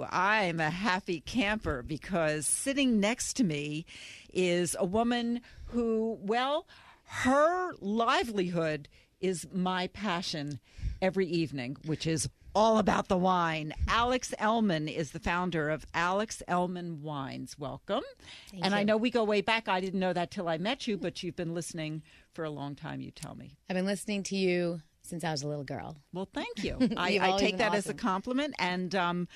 you, I'm a happy camper because sitting next to me is a woman who, well, her livelihood is my passion every evening, which is all about the wine. Alex Elman is the founder of Alex Elman Wines. Welcome. Thank and you. I know we go way back. I didn't know that till I met you, but you've been listening for a long time, you tell me. I've been listening to you since I was a little girl. Well, thank you. You've I always take been that as a awesome. compliment. And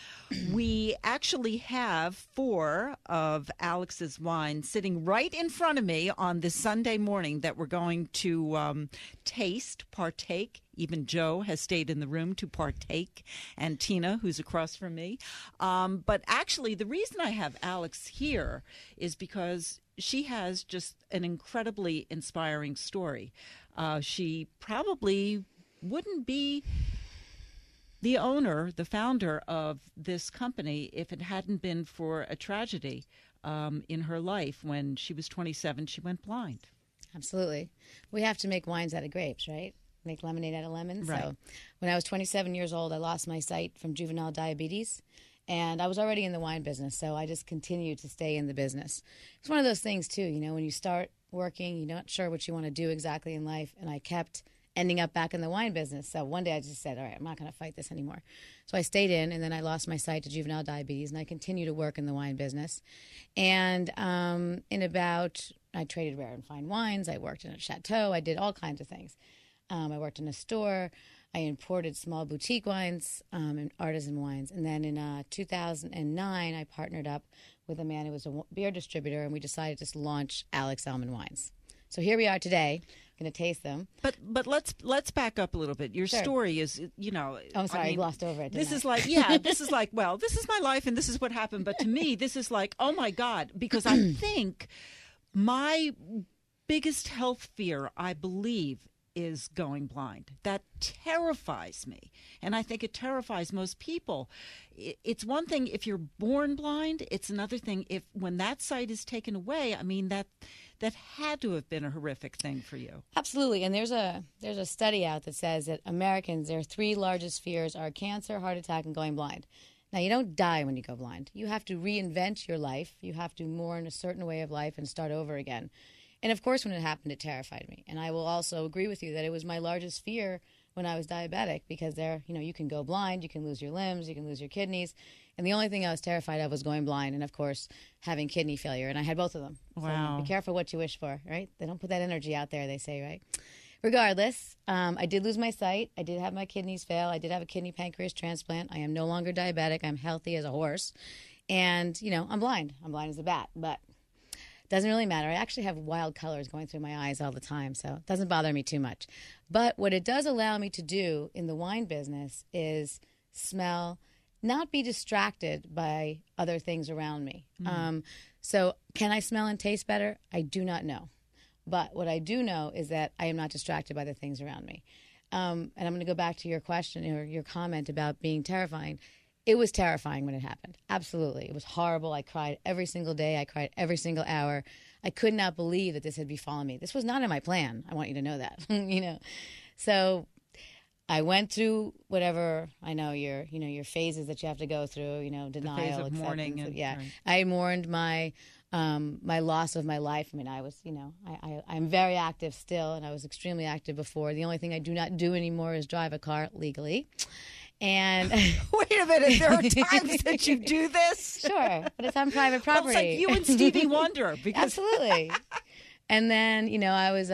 we actually have 4 of Alex's wines sitting right in front of me on this Sunday morning that we're going to taste, partake. Even Joe has stayed in the room to partake, and Tina, who's across from me. But actually, the reason I have Alex here is because she has just an incredibly inspiring story. She probably wouldn't be the owner, the founder of this company if it hadn't been for a tragedy in her life. When she was 27, she went blind. Absolutely. We have to make wines out of grapes, right? Make lemonade out of lemons. Right. So when I was 27 years old, I lost my sight from juvenile diabetes. And I was already in the wine business, so I just continued to stay in the business. It's one of those things, too, you know, when you start working, you're not sure what you want to do exactly in life. And I kept ending up back in the wine business. So one day I just said, all right, I'm not going to fight this anymore. So I stayed in, and then I lost my sight to juvenile diabetes, and I continue to work in the wine business. And I traded rare and fine wines. I worked in a chateau. I did all kinds of things. I worked in a store. I imported small boutique wines and artisan wines. And then in 2009, I partnered up with a man who was a beer distributor, and we decided to launch Alex Elman Wines. So here we are today. I'm going to taste them. But let's back up a little bit. Your Sure. story is, you know. Oh, I'm sorry, I I mean, glossed over it. This didn't is I? like, yeah, this is like, well, this is my life and this is what happened. But to me, this is like, oh my God, because I think my biggest health fear, I believe, is going blind. That terrifies me. And I think it terrifies most people. It's one thing if you're born blind. It's another thing if when that sight is taken away. I mean, that had to have been a horrific thing for you. Absolutely. And there's a study out that says that Americans, their 3 largest fears are cancer, heart attack, and going blind. Now, you don't die when you go blind. You have to reinvent your life. You have to mourn a certain way of life and start over again. And of course, when it happened, it terrified me. And I will also agree with you that it was my largest fear when I was diabetic, because you can go blind, you can lose your limbs, you can lose your kidneys. And the only thing I was terrified of was going blind and, of course, having kidney failure. And I had both of them. Wow. So be careful what you wish for, right? They don't put that energy out there, they say, right? Regardless, I did lose my sight. I did have my kidneys fail. I did have a kidney pancreas transplant. I am no longer diabetic. I'm healthy as a horse. And, I'm blind. I'm blind as a bat. But doesn't really matter. I actually have wild colors going through my eyes all the time, so it doesn't bother me too much. But what it does allow me to do in the wine business is smell, not be distracted by other things around me. So can I smell and taste better? I do not know. But what I do know is that I am not distracted by the things around me. And I'm going to go back to your question or your comment about being terrifying. It was terrifying when it happened. Absolutely. It was horrible. I cried every single day. I cried every single hour. I could not believe that this had befallen me. This was not in my plan. I want you to know that. So I went through whatever, I know your phases that you have to go through, denial, The phase of acceptance. mourning. Yeah. Right. I mourned my loss of my life. I mean, I was, I'm very active still, and I was extremely active before. The only thing I do not do anymore is drive a car legally. And Wait a minute, there are times that you do this? Sure, but it's on private Well, property. it's like you and Stevie Wonder. Because Absolutely. And then, I was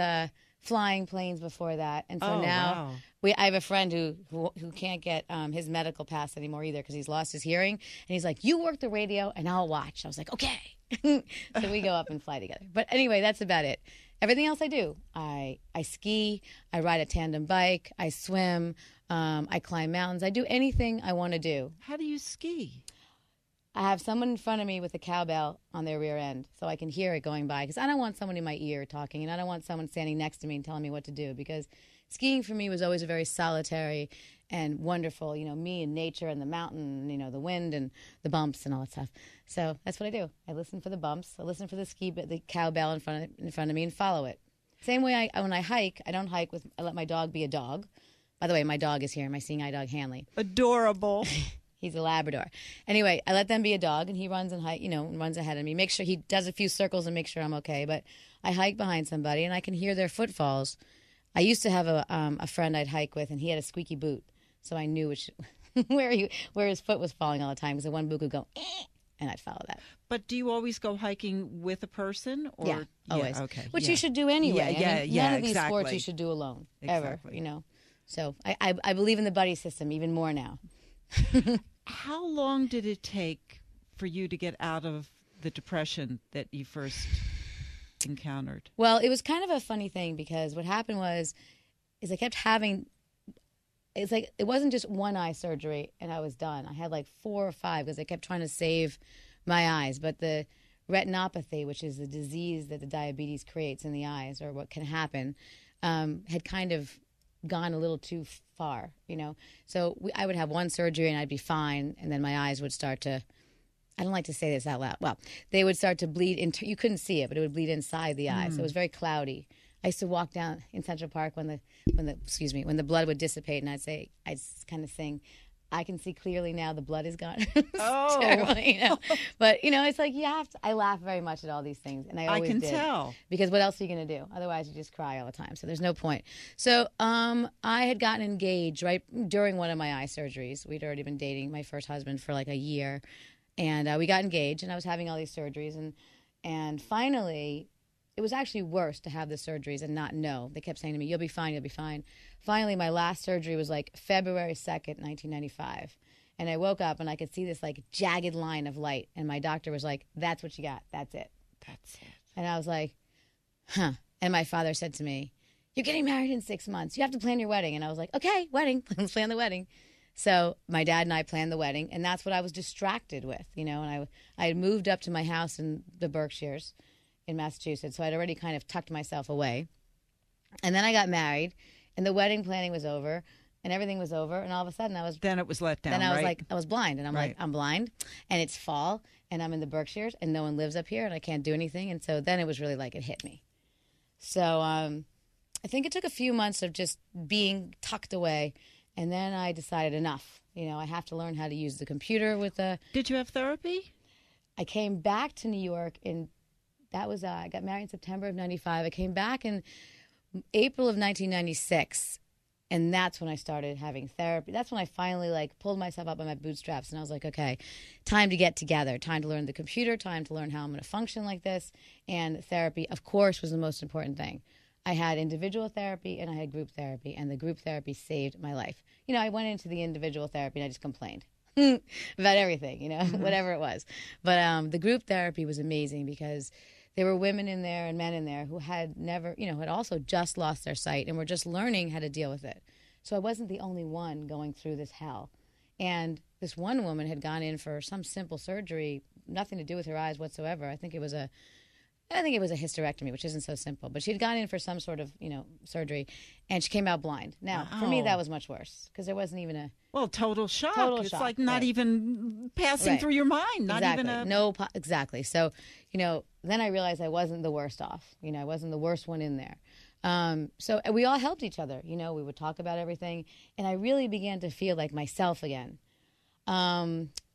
flying planes before that. And so now I have a friend who can't get his medical pass anymore either because he's lost his hearing. And he's like, you work the radio and I'll watch. I was like, okay. So we go up and fly together. But anyway, that's about it. Everything else I do. I ski. I ride a tandem bike. I swim. I climb mountains. I do anything I want to do. How do you ski? I have someone in front of me with a cowbell on their rear end so I can hear it going by, because I don't want someone in my ear talking, and I don't want someone standing next to me and telling me what to do, because skiing for me was always a very solitary and wonderful, me and nature and the mountain, the wind and the bumps and all that stuff. So that's what I do. I listen for the bumps. I listen for the cowbell in front of me and follow it. Same way when I hike, I don't hike I let my dog be a dog. By the way, my dog is here, my seeing eye dog, Hanley. Adorable. He's a Labrador. Anyway, I let them be a dog, and he runs and runs ahead of me. Make sure he does a few circles and make sure I'm okay. But I hike behind somebody, and I can hear their footfalls. I used to have a friend I'd hike with, and he had a squeaky boot, so I knew where his foot was falling all the time because the one boot would go, and I'd follow that. But do you always go hiking with a person? Or? Yeah, always. Okay. Which you should do anyway. None of these exactly. sports you should do alone, Exactly. ever, So I believe in the buddy system even more now. How long did it take for you to get out of the depression that you first encountered? Well, it was kind of a funny thing because what happened is I kept having, it's like it wasn't just one eye surgery and I was done. I had like 4 or 5 because I kept trying to save my eyes. But the retinopathy, which is the disease that the diabetes creates in the eyes or what can happen, had kind of gone a little too far, So I would have one surgery and I'd be fine, and then my eyes would start to, I don't like to say this out loud. Well, they would start to bleed. You couldn't see it, but it would bleed inside the eye. So it was very cloudy. I used to walk down in Central Park when the blood would dissipate, and I'd kind of sing, I can see clearly now the blood is gone. Oh. Terrible, But, it's like you have to, I laugh very much at all these things, and I always can did. tell. Because what else are you going to do? Otherwise, you just cry all the time, so there's no point. So I had gotten engaged right during one of my eye surgeries. We'd already been dating my first husband for like a year, and we got engaged, and I was having all these surgeries, and finally, it was actually worse to have the surgeries and not know. They kept saying to me, you'll be fine, you'll be fine. Finally, my last surgery was like February 2nd, 1995. And I woke up and I could see this like jagged line of light. And my doctor was like, that's what you got. That's it. That's it. And I was like, huh. And my father said to me, you're getting married in 6 months. You have to plan your wedding. And I was like, okay, wedding. Let's plan the wedding. So my dad and I planned the wedding. And that's what I was distracted with, And I had moved up to my house in the Berkshires in Massachusetts. So I'd already kind of tucked myself away. And then I got married, and the wedding planning was over, and everything was over, and all of a sudden Then it was let down, Then I was right? like, I was blind, and I'm like, I'm blind, and it's fall, and I'm in the Berkshires, and no one lives up here, and I can't do anything. And so then it was really like it hit me. So I think it took a few months of just being tucked away, and then I decided enough. I have to learn how to use the computer with the... Did you have therapy? I came back to New York I got married in September of 95. I came back in April of 1996, and that's when I started having therapy. That's when I finally pulled myself up by my bootstraps, and I was like, okay, time to get together, time to learn the computer, time to learn how I'm going to function like this, and therapy, of course, was the most important thing. I had individual therapy and I had group therapy, and the group therapy saved my life. I went into the individual therapy and I just complained about everything, whatever it was. But the group therapy was amazing because there were women in there and men in there who had never, had also just lost their sight and were just learning how to deal with it. So I wasn't the only one going through this hell. And this one woman had gone in for some simple surgery, nothing to do with her eyes whatsoever. I think it was a hysterectomy, which isn't so simple. But she'd gone in for some sort of, surgery, and she came out blind. Now, for me, that was much worse because there wasn't even total shock. Total it's shock, like not right. even passing through your mind. Not exactly. even a... Exactly. So, then I realized I wasn't the worst off. I wasn't the worst one in there. So we all helped each other. We would talk about everything, and I really began to feel like myself again.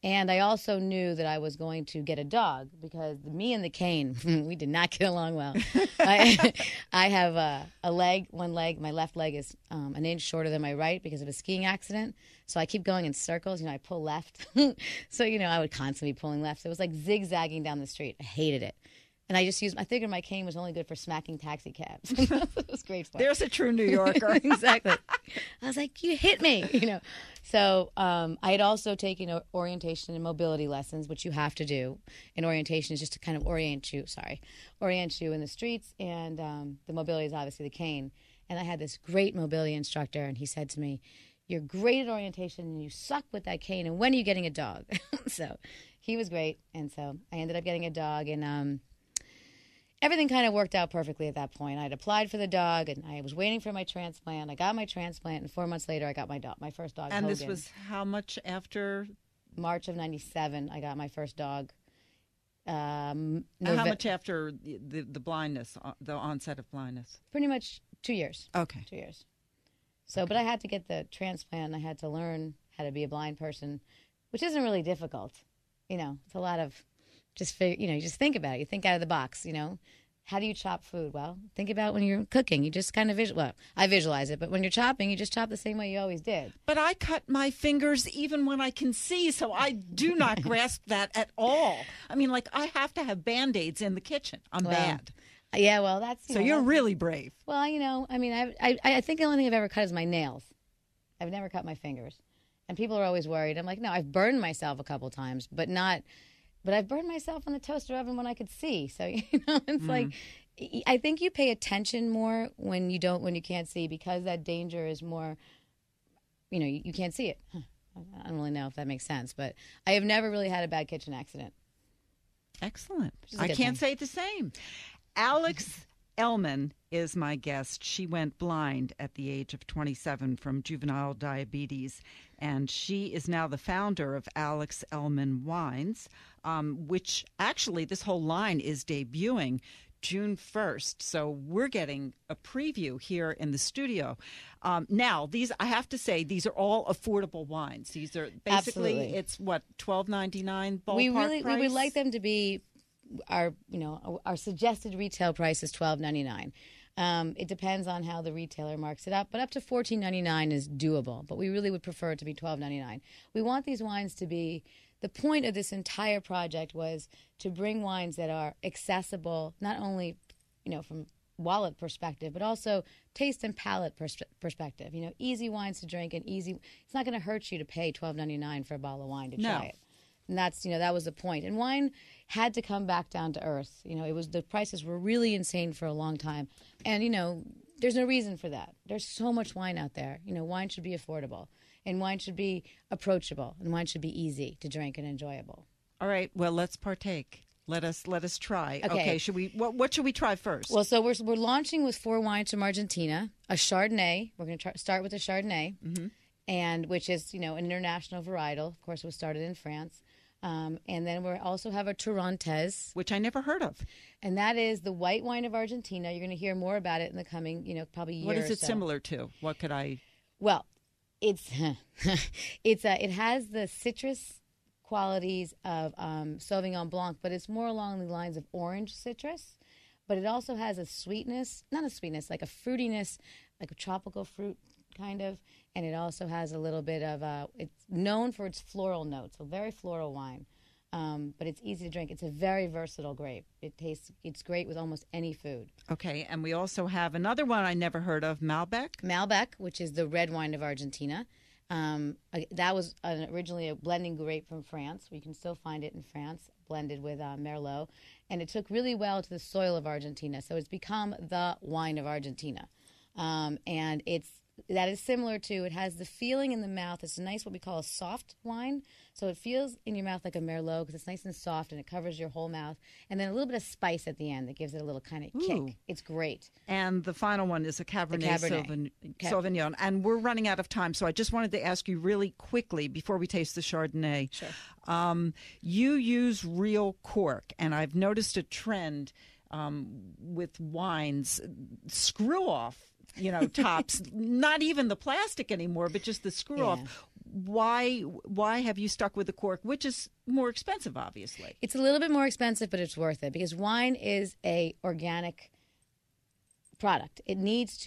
And I also knew that I was going to get a dog because me and the cane, we did not get along well. I have one leg, my left leg is an inch shorter than my right because of a skiing accident. So I keep going in circles. I pull left. So, I would constantly be pulling left. So it was like zigzagging down the street. I hated it. And I figured my cane was only good for smacking taxi cabs. It was great fun. There's a true New Yorker. Exactly. I was like, you hit me, So I had also taken orientation and mobility lessons, which you have to do. And orientation is just to kind of orient you in the streets. And the mobility is obviously the cane. And I had this great mobility instructor, and he said to me, you're great at orientation, and you suck with that cane. And when are you getting a dog? So he was great. And so I ended up getting a dog, and everything kind of worked out perfectly at that point. I had applied for the dog, and I was waiting for my transplant. I got my transplant, and 4 months later, I got my first dog, And Hogan. this was how much after? March of 97, I got my first dog. How much after the blindness, the onset of blindness? Pretty much 2 years. Okay. 2 years. So, but I had to get the transplant, and I had to learn how to be a blind person which isn't really difficult. It's a lot of you just think about it. You think out of the box, How do you chop food? Well, think about when you're cooking. You just kind of I visualize it, but when you're chopping, you just chop the same way you always did. But I cut my fingers even when I can see, so I do not grasp that at all. I mean, I have to have Band-Aids in the kitchen. I'm bad. Yeah, well, that's... So you're really brave. Well, I think the only thing I've ever cut is my nails. I've never cut my fingers. And people are always worried. I'm like, no, I've burned myself a couple times, but I've burned myself in the toaster oven when I could see. So, it's like, I think you pay attention more when you can't see, because that danger is more, you can't see it. I don't really know if that makes sense, but I have never really had a bad kitchen accident. Excellent. I can't say the same. Alex Elman is my guest. She went blind at the age of 27 from juvenile diabetes, and she is now the founder of Alex Elman Wines, which actually this whole line is debuting June 1st. So we're getting a preview here in the studio. Now, I have to say, these are all affordable wines. These are basically, Absolutely. It's what, $12.99 ballpark price? We would like them to be our suggested retail price is $12.99. It depends on how the retailer marks it up, but up to $14.99 is doable. But we really would prefer it to be $12.99. We want these wines to be. The point of this entire project was to bring wines that are accessible, not only, from wallet perspective, but also taste and palate perspective. Easy wines to drink and easy. It's not going to hurt you to pay $12.99 for a bottle of wine to try it. And that's, that was the point. And wine had to come back down to earth. The prices were really insane for a long time. And, there's no reason for that. There's so much wine out there. Wine should be affordable, and wine should be approachable, and wine should be easy to drink and enjoyable. All right. Well, let's partake. Let us try. Okay. Should we? What should we try first? Well, so we're launching with 4 wines from Argentina. A Chardonnay. We're going to start with a Chardonnay, and which is an international varietal. Of course, it was started in France. And then we also have a Torrontés, which I never heard of. And that is the white wine of Argentina. You're going to hear more about it in the coming, probably year or so. What is it similar to? What could I? Well, it has the citrus qualities of Sauvignon Blanc, but it's more along the lines of orange citrus. But it also has a sweetness, not a sweetness, like a fruitiness, like a tropical fruit kind of. And it also has a little bit of, it's known for its floral notes, a very floral wine. But it's easy to drink. It's a very versatile grape. It's great with almost any food. Okay, and we also have another one I never heard of, Malbec. Malbec, which is the red wine of Argentina. That was originally a blending grape from France. We can still find it in France, blended with Merlot. And it took really well to the soil of Argentina. So it's become the wine of Argentina. And that is similar to, it has the feeling in the mouth. It's a nice, what we call a soft wine. So it feels in your mouth like a Merlot because it's nice and soft and it covers your whole mouth. And then a little bit of spice at the end that gives it a little kind of kick. It's great. And the final one is a Cabernet Sauvignon. And we're running out of time, so I just wanted to ask you really quickly before we taste the Chardonnay. Sure. You use real cork, and I've noticed a trend with wines, screw off. Tops, not even the plastic anymore, but just the screw off. Why have you stuck with the cork, which is more expensive, obviously? It's a little bit more expensive, but it's worth it because wine is a organic product. It needs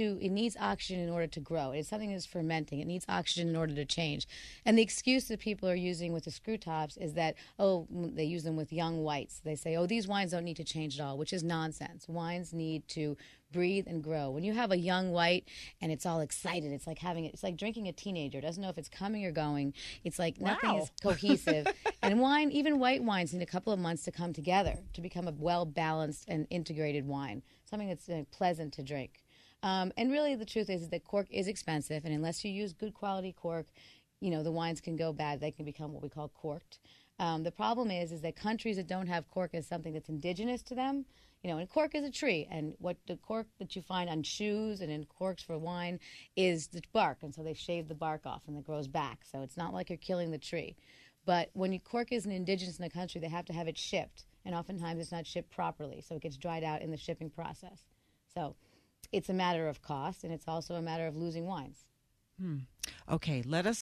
oxygen in order to grow. It's something that's fermenting. It needs oxygen in order to change. And the excuse that people are using with the screw tops is that, they use them with young whites. They say, these wines don't need to change at all, which is nonsense. Wines need to breathe and grow. When you have a young white and it's all excited, it's like drinking a teenager. It doesn't know if it's coming or going. It's like nothing is cohesive. And wine, even white wines, need a couple of months to come together to become a well-balanced and integrated wine, something that's pleasant to drink. And really the truth is that cork is expensive, and unless you use good quality cork, the wines can go bad. They can become what we call corked. The problem is that countries that don't have cork as something that's indigenous to them, and cork is a tree, and what the cork that you find on shoes and in corks for wine is the bark, and so they shave the bark off and it grows back. So it's not like you're killing the tree. But when cork isn't indigenous in a country, they have to have it shipped, and oftentimes it's not shipped properly, so it gets dried out in the shipping process. So it's a matter of cost, and it's also a matter of losing wines. Okay, let us